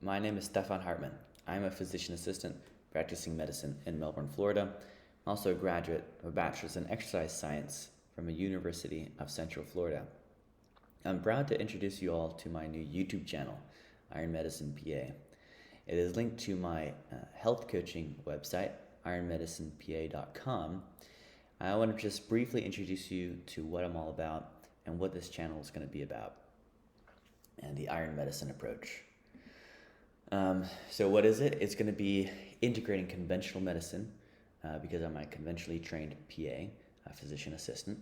My name is Stefan Hartman. I'm a physician assistant practicing medicine in Melbourne, Florida. I'm also a graduate of a bachelor's in exercise science from a University of Central Florida. I'm proud to introduce you all to my new YouTube channel, Iron Medicine PA. It is linked to my health coaching website, ironmedicinepa.com. I want to just briefly introduce you to what I'm all about and what this channel is going to be about, and the iron medicine approach. So what is it? It's going to be integrating conventional medicine because I'm a conventionally trained PA, a physician assistant,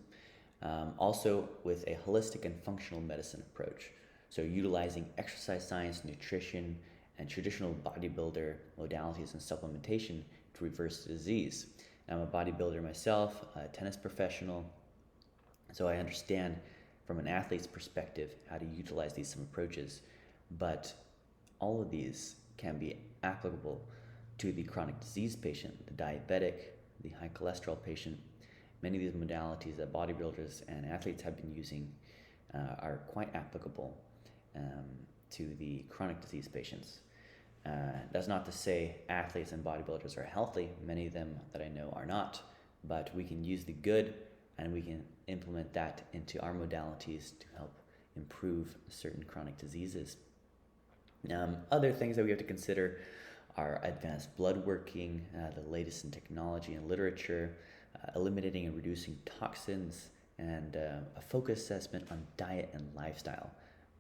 also with a holistic and functional medicine approach. So utilizing exercise science, nutrition, and traditional bodybuilder modalities and supplementation to reverse the disease. I'm a bodybuilder myself, a tennis professional, so I understand from an athlete's perspective how to utilize these some approaches, but all of these can be applicable to the chronic disease patient, the diabetic, the high cholesterol patient. Many of these modalities that bodybuilders and athletes have been using are quite applicable to the chronic disease patients. That's not to say athletes and bodybuilders are healthy. Many of them that I know are not, but we can use the good and we can implement that into our modalities to help improve certain chronic diseases. Other things that we have to consider are advanced blood working, the latest in technology and literature, eliminating and reducing toxins, and a focus assessment on diet and lifestyle,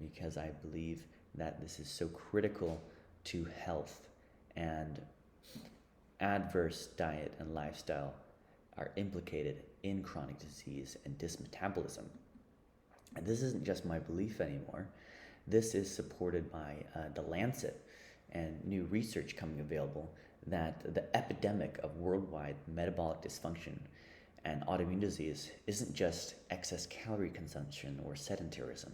because I believe that this is so critical to health, and adverse diet and lifestyle are implicated in chronic disease and dysmetabolism. And this isn't just my belief anymore. This is supported by The Lancet and new research coming available that the epidemic of worldwide metabolic dysfunction and autoimmune disease isn't just excess calorie consumption or sedentarism.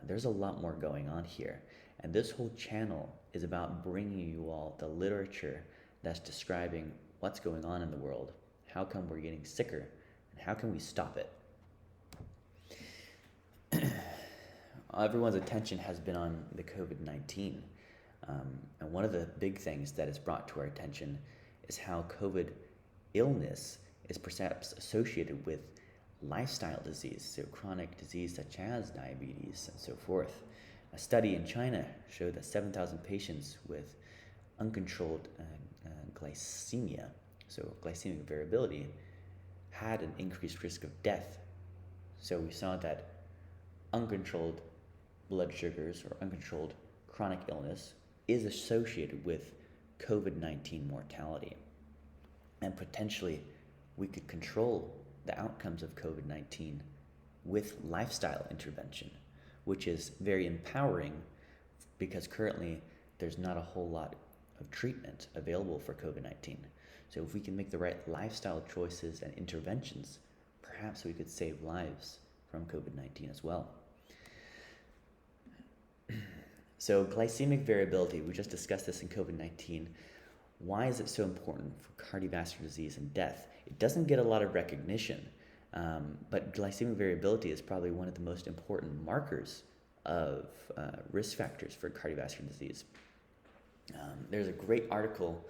There's a lot more going on here. And this whole channel is about bringing you all the literature that's describing what's going on in the world, how come we're getting sicker, and how can we stop it. Everyone's attention has been on the COVID-19. And one of the big things that is brought to our attention is how COVID illness is perhaps associated with lifestyle disease, so chronic disease such as diabetes and so forth. A study in China showed that 7,000 patients with uncontrolled glycemia, so glycemic variability, had an increased risk of death. So we saw that uncontrolled blood sugars or uncontrolled chronic illness is associated with COVID-19 mortality. And potentially we could control the outcomes of COVID-19 with lifestyle intervention, which is very empowering because currently there's not a whole lot of treatment available for COVID-19. So if we can make the right lifestyle choices and interventions, perhaps we could save lives from COVID-19 as well. So glycemic variability, we just discussed this in COVID-19. Why is it so important for cardiovascular disease and death? It doesn't get a lot of recognition, but glycemic variability is probably one of the most important markers of risk factors for cardiovascular disease. There's a great article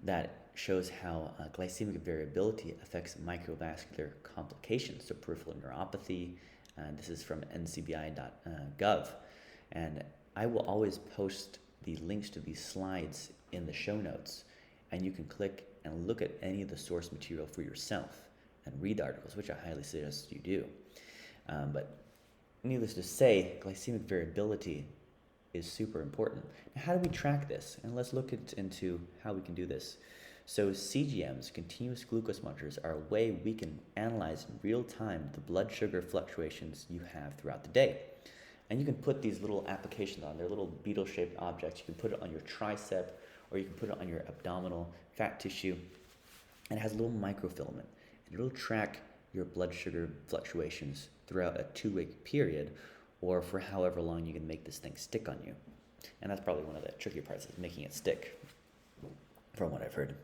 that shows how glycemic variability affects microvascular complications, so peripheral neuropathy. This is from ncbi.gov. And I will always post the links to these slides in the show notes, and you can click and look at any of the source material for yourself and read the articles, which I highly suggest you do. But needless to say, glycemic variability is super important. Now, how do we track this? And let's look into how we can do this. So CGMs, continuous glucose monitors, are a way we can analyze in real time the blood sugar fluctuations you have throughout the day. And you can put these little applications on. They're little beetle-shaped objects. You can put it on your tricep, or you can put it on your abdominal fat tissue. And it has a little microfilament. And it'll track your blood sugar fluctuations throughout a 2-week period, or for however long you can make this thing stick on you. And that's probably one of the tricky parts, is making it stick, from what I've heard.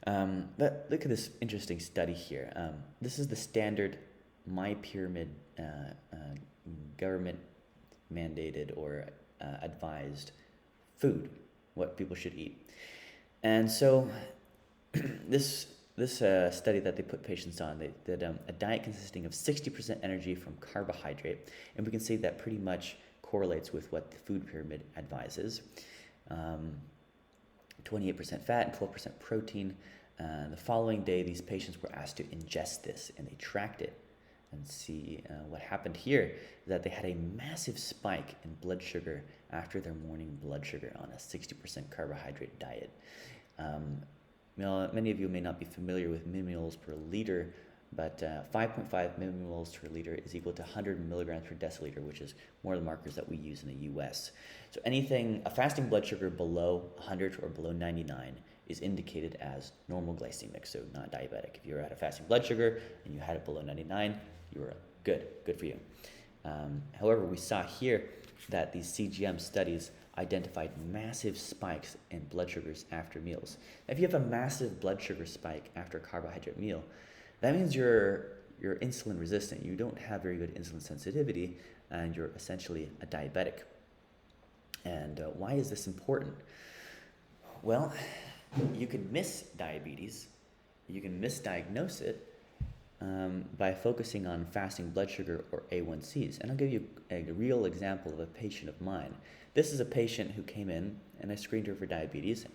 But look at this interesting study here. This is the standard MyPyramid government mandated or advised food, what people should eat. And so this study that they put patients on, they did a diet consisting of 60% energy from carbohydrate, and we can say that pretty much correlates with what the food pyramid advises. 28% fat and 12% protein. The following day, these patients were asked to ingest this, and they tracked it. And see what happened here is that they had a massive spike in blood sugar after their morning blood sugar on a 60% carbohydrate diet. Many of you may not be familiar with millimoles per liter, but 5.5 millimoles per liter is equal to 100 milligrams per deciliter, which is one of the markers that we use in the US. So a fasting blood sugar below 100 or below 99 is indicated as normal glycemic, so not diabetic. If you're at a fasting blood sugar and you had it below 99, you were good for you. However, we saw here that these CGM studies identified massive spikes in blood sugars after meals. Now, if you have a massive blood sugar spike after a carbohydrate meal, that means you're insulin resistant. You don't have very good insulin sensitivity, and you're essentially a diabetic. And why is this important? Well, you can miss diabetes, you can misdiagnose it by focusing on fasting blood sugar or A1Cs. And I'll give you a real example of a patient of mine. This is a patient who came in and I screened her for diabetes,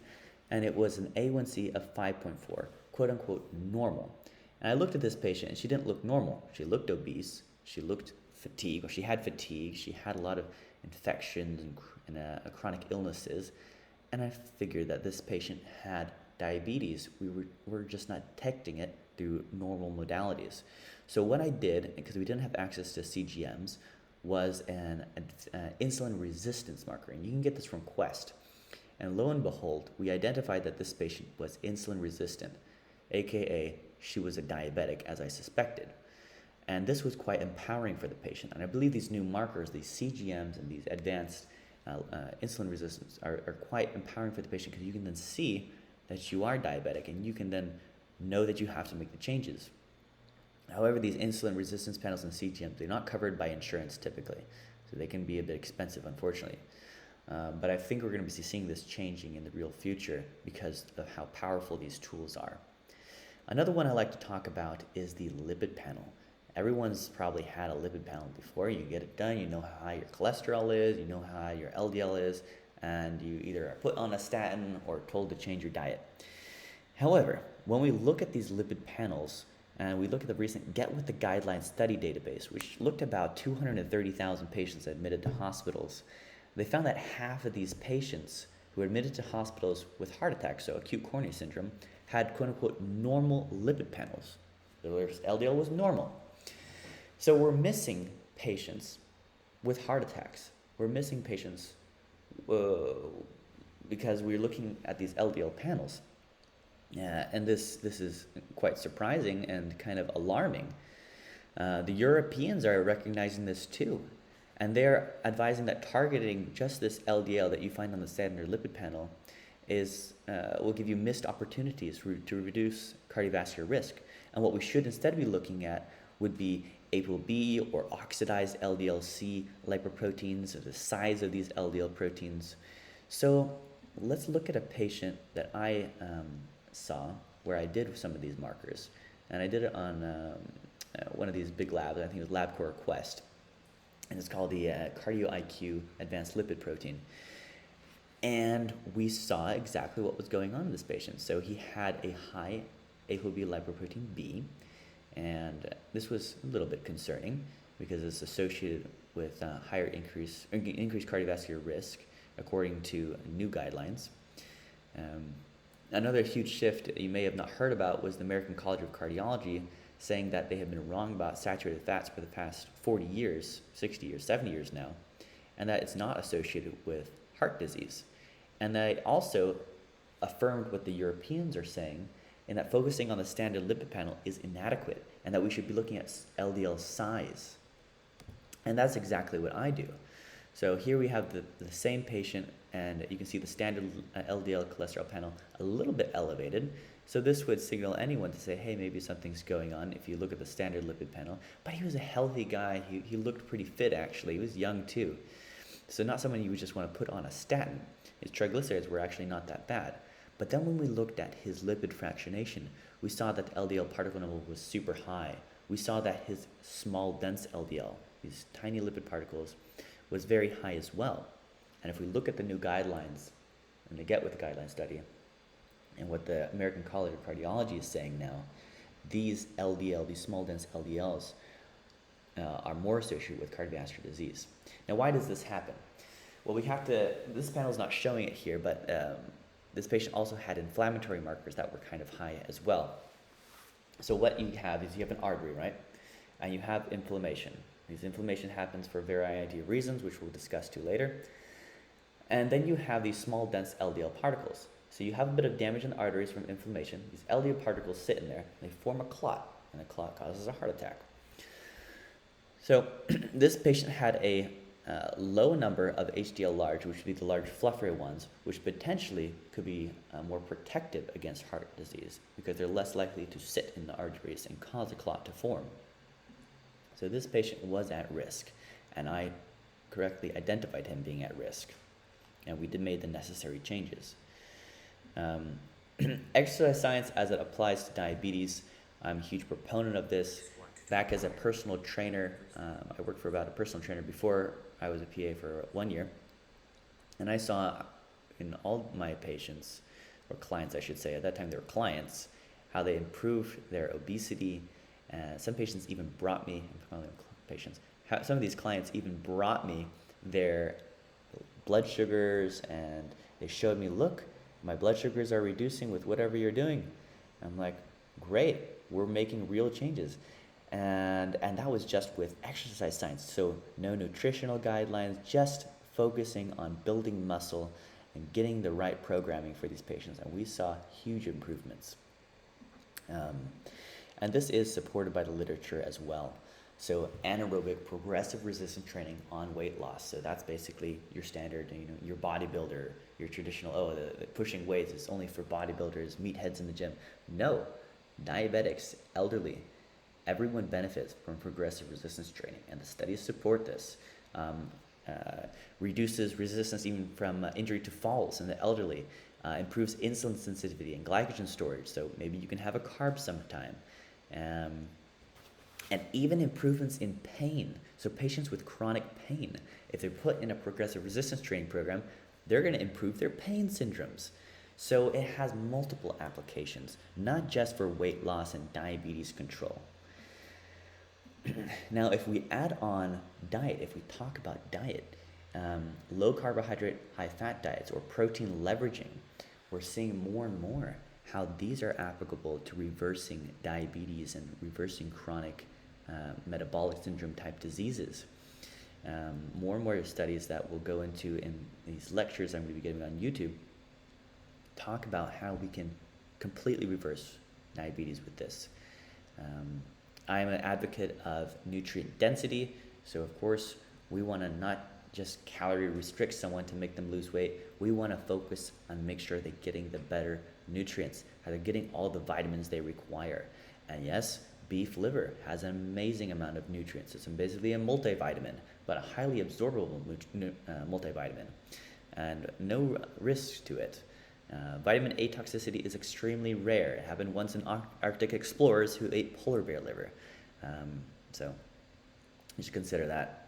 and it was an A1C of 5.4, quote unquote normal. And I looked at this patient and she didn't look normal. She looked obese, she looked fatigued, or she had fatigue, she had a lot of infections and chronic illnesses. And I figured that this patient had diabetes. We were just not detecting it through normal modalities. So what I did, because we didn't have access to CGMs, was an insulin resistance marker. And you can get this from Quest. And lo and behold, we identified that this patient was insulin resistant, aka she was a diabetic, as I suspected. And this was quite empowering for the patient. And I believe these new markers, these CGMs and these advanced insulin resistance are quite empowering for the patient, because you can then see that you are diabetic and you can then know that you have to make the changes. However, these insulin resistance panels and CGMs, they're not covered by insurance typically, so they can be a bit expensive, unfortunately. But I think we're going to be seeing this changing in the real future because of how powerful these tools are. Another one I like to talk about is the lipid panel. Everyone's probably had a lipid panel before. You get it done, you know how high your cholesterol is, you know how high your LDL is, and you either are put on a statin or told to change your diet. However, when we look at these lipid panels, and we look at the recent Get With The Guidelines study database, which looked at about 230,000 patients admitted to hospitals, they found that half of these patients who were admitted to hospitals with heart attacks, so acute coronary syndrome, had quote-unquote normal lipid panels. Their LDL was normal. So we're missing patients with heart attacks. We're missing patients because we're looking at these LDL panels. And this is quite surprising and kind of alarming. The Europeans are recognizing this too. And they're advising that targeting just this LDL that you find on the standard lipid panel will give you missed opportunities to reduce cardiovascular risk. And what we should instead be looking at would be ApoB or oxidized LDL-C lipoproteins, or the size of these LDL proteins. So let's look at a patient that I saw where I did some of these markers. And I did it on one of these big labs. I think it was LabCorp or Quest. And it's called the Cardio IQ Advanced Lipid Protein. And we saw exactly what was going on in this patient. So he had a high ApoB lipoprotein B, and this was a little bit concerning because it's associated with higher increased cardiovascular risk according to new guidelines. Another huge shift you may have not heard about was the American College of Cardiology saying that they have been wrong about saturated fats for the past 40 years, 60 years, 70 years now, and that it's not associated with heart disease. And they also affirmed what the Europeans are saying, in that focusing on the standard lipid panel is inadequate, and that we should be looking at LDL size. And that's exactly what I do. So here we have the same patient, and you can see the standard LDL cholesterol panel a little bit elevated. So this would signal anyone to say, hey, maybe something's going on if you look at the standard lipid panel. But he was a healthy guy. He looked pretty fit, actually. He was young, too. So not someone you would just want to put on a statin. His triglycerides were actually not that bad. But then when we looked at his lipid fractionation, we saw that the LDL particle number was super high. We saw that his small dense LDL, these tiny lipid particles, was very high as well. And if we look at the new guidelines, and they get with the guideline study, and what the American College of Cardiology is saying now, these LDL, these small dense LDLs, are more associated with cardiovascular disease. Now, why does this happen? Well, this panel is not showing it here, but this patient also had inflammatory markers that were kind of high as well. So what you have is you have an artery, right? And you have inflammation. This inflammation happens for a variety of reasons, which we'll discuss too later. And then you have these small dense LDL particles. So you have a bit of damage in the arteries from inflammation. These LDL particles sit in there, and they form a clot, and a clot causes a heart attack. So this patient had a low number of HDL large, which would be the large fluffier ones, which potentially could be more protective against heart disease because they're less likely to sit in the arteries and cause a clot to form. So this patient was at risk, and I correctly identified him being at risk, and we made the necessary changes. Exercise science as it applies to diabetes, I'm a huge proponent of this. Back as a personal trainer, I worked for about a personal trainer before I was a PA for 1 year, and I saw in all my patients, or clients I should say, at that time they were clients, how they improved their obesity. Some patients even brought me, some of these clients even brought me their blood sugars, and they showed me, look, my blood sugars are reducing with whatever you're doing. I'm like, great, we're making real changes. And that was just with exercise science. So no nutritional guidelines, just focusing on building muscle and getting the right programming for these patients. And we saw huge improvements. And this is supported by the literature as well. So anaerobic progressive resistance training on weight loss. So that's basically your standard, your bodybuilder, your traditional, the pushing weights is only for bodybuilders, meatheads in the gym. No, diabetics, elderly, everyone benefits from progressive resistance training, and the studies support this. Reduces resistance even from injury to falls in the elderly, improves insulin sensitivity and glycogen storage, so maybe you can have a carb sometime. And even improvements in pain. So patients with chronic pain, if they're put in a progressive resistance training program, they're going to improve their pain syndromes. So it has multiple applications, not just for weight loss and diabetes control. Now, if we add on diet, if we talk about diet, low carbohydrate, high fat diets or protein leveraging, we're seeing more and more how these are applicable to reversing diabetes and reversing chronic metabolic syndrome type diseases. More and more studies that we'll go into in these lectures I'm going to be giving on YouTube talk about how we can completely reverse diabetes with this. I'm an advocate of nutrient density, so of course we want to not just calorie restrict someone to make them lose weight. We want to focus on make sure they're getting the better nutrients, how they're getting all the vitamins they require. And yes, beef liver has an amazing amount of nutrients. It's basically a multivitamin, but a highly absorbable multivitamin, and no risk to it. Vitamin A toxicity is extremely rare. It happened once in Arctic explorers who ate polar bear liver. So you should consider that.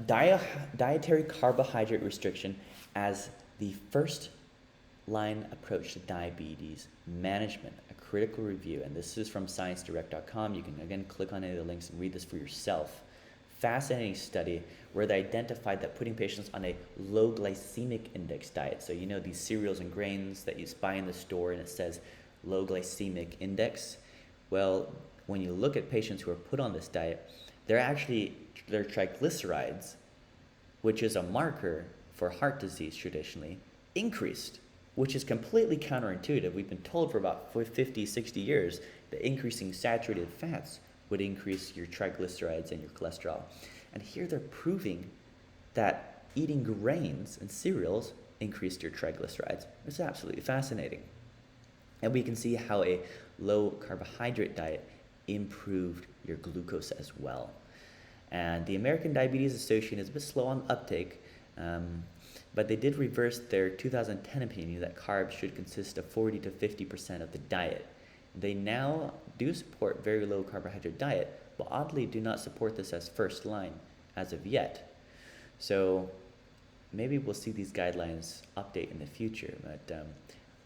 Dietary carbohydrate restriction as the first line approach to diabetes management, a critical review. And this is from ScienceDirect.com. You can again click on any of the links and read this for yourself. Fascinating study where they identified that putting patients on a low glycemic index diet, so these cereals and grains that you buy in the store and it says low glycemic index, well, when you look at patients who are put on this diet, their triglycerides, which is a marker for heart disease traditionally, increased, which is completely counterintuitive. We've been told for about 50, 60 years that increasing saturated fats would increase your triglycerides and your cholesterol. And here they're proving that eating grains and cereals increased your triglycerides. It's absolutely fascinating. And we can see how a low carbohydrate diet improved your glucose as well. And the American Diabetes Association is a bit slow on uptake, but they did reverse their 2010 opinion that carbs should consist of 40 to 50% of the diet. They now do support very low carbohydrate diet, but oddly do not support this as first line as of yet. So maybe we'll see these guidelines update in the future, but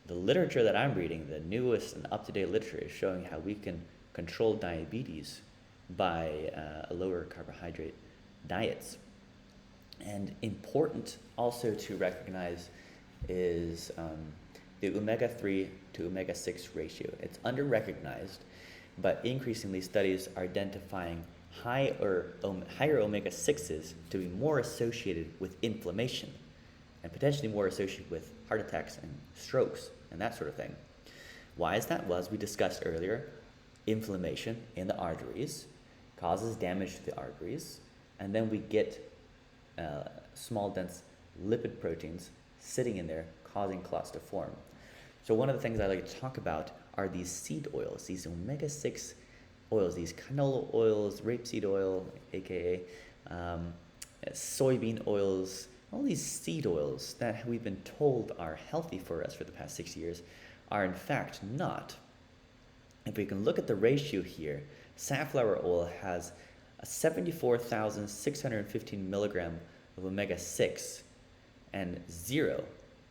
the literature that I'm reading, the newest and up-to-date literature, is showing how we can control diabetes by lower carbohydrate diets. And important also to recognize is the omega-3 to omega-6 ratio. It's under-recognized, but increasingly studies are identifying higher omega-6s to be more associated with inflammation and potentially more associated with heart attacks and strokes and that sort of thing. Why is that? Well, as we discussed earlier, inflammation in the arteries causes damage to the arteries, and then we get small, dense lipid proteins sitting in there causing clots to form. So one of the things I like to talk about are these seed oils, these omega-6 oils, these canola oils, rapeseed oil, aka soybean oils, all these seed oils that we've been told are healthy for us for the past 6 years are in fact not. If we can look at the ratio here, safflower oil has a 74,615 milligram of omega-6 and 0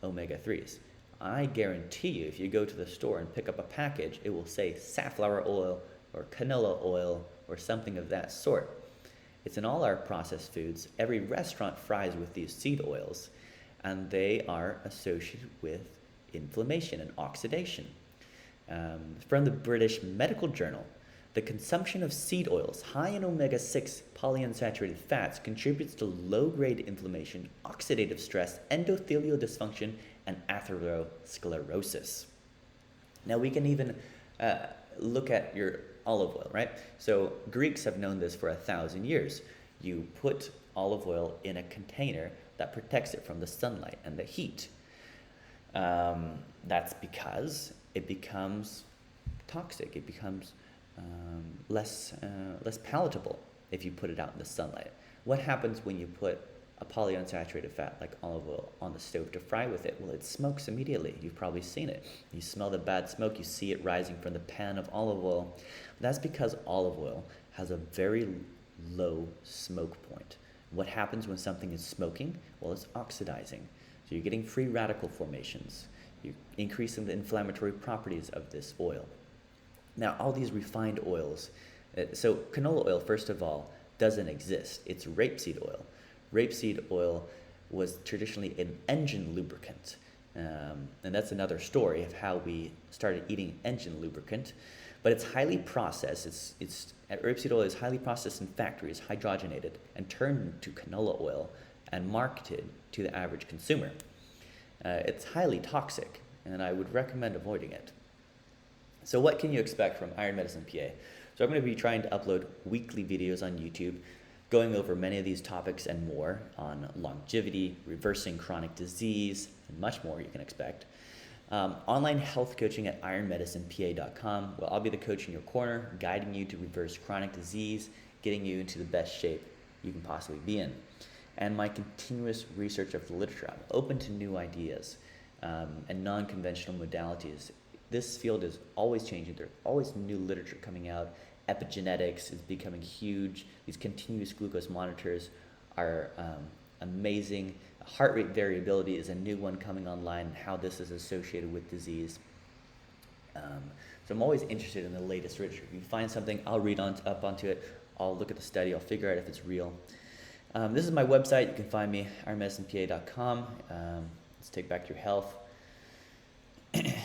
omega-3s. I guarantee you, if you go to the store and pick up a package, it will say safflower oil or canola oil or something of that sort. It's in all our processed foods. Every restaurant fries with these seed oils, and they are associated with inflammation and oxidation. From the British Medical Journal, the consumption of seed oils high in omega-6 polyunsaturated fats contributes to low-grade inflammation, oxidative stress, endothelial dysfunction, and atherosclerosis. Now we can even look at your olive oil, right? So Greeks have known this for 1,000 years. You put olive oil in a container that protects it from the sunlight and the heat. That's because it becomes toxic. It becomes less palatable if you put it out in the sunlight. What happens when you put a polyunsaturated fat like olive oil on the stove to fry with it? Well, it smokes immediately. You've probably seen it. You smell the bad smoke. You see it rising from the pan of olive oil. That's because olive oil has a very low smoke point. What happens when something is smoking? Well, it's oxidizing. So you're getting free radical formations. You're increasing the inflammatory properties of this oil. Now, all these refined oils, so canola oil, first of all, doesn't exist. It's rapeseed oil. Rapeseed oil was traditionally an engine lubricant. And that's another story of how we started eating engine lubricant. But it's highly processed. Rapeseed oil is highly processed in factories, hydrogenated, and turned into canola oil and marketed to the average consumer. It's highly toxic, and I would recommend avoiding it. So what can you expect from Iron Medicine PA? So I'm going to be trying to upload weekly videos on YouTube, going over many of these topics and more on longevity, reversing chronic disease, and much more you can expect. Online health coaching at ironmedicinepa.com. Well, I'll be the coach in your corner, guiding you to reverse chronic disease, getting you into the best shape you can possibly be in. And my continuous research of the literature. I'm open to new ideas and non-conventional modalities. This field is always changing. There's always new literature coming out. Epigenetics is becoming huge. These continuous glucose monitors are amazing. Heart rate variability is a new one coming online, and how this is associated with disease. So I'm always interested in the latest literature. If you find something, I'll read up onto it. I'll look at the study. I'll figure out if it's real. This is my website. You can find me, ironmedicinepa.com. Let's take back your health.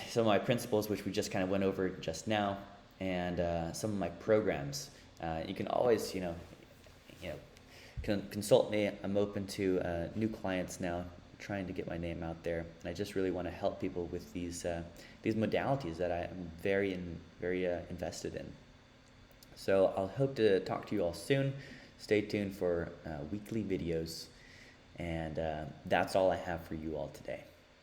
Some of my principles, which we just kind of went over just now, and some of my programs. You can always, consult me. I'm open to new clients now, trying to get my name out there, and I just really want to help people with these modalities that I am very invested in. So I'll hope to talk to you all soon. Stay tuned for weekly videos, and that's all I have for you all today.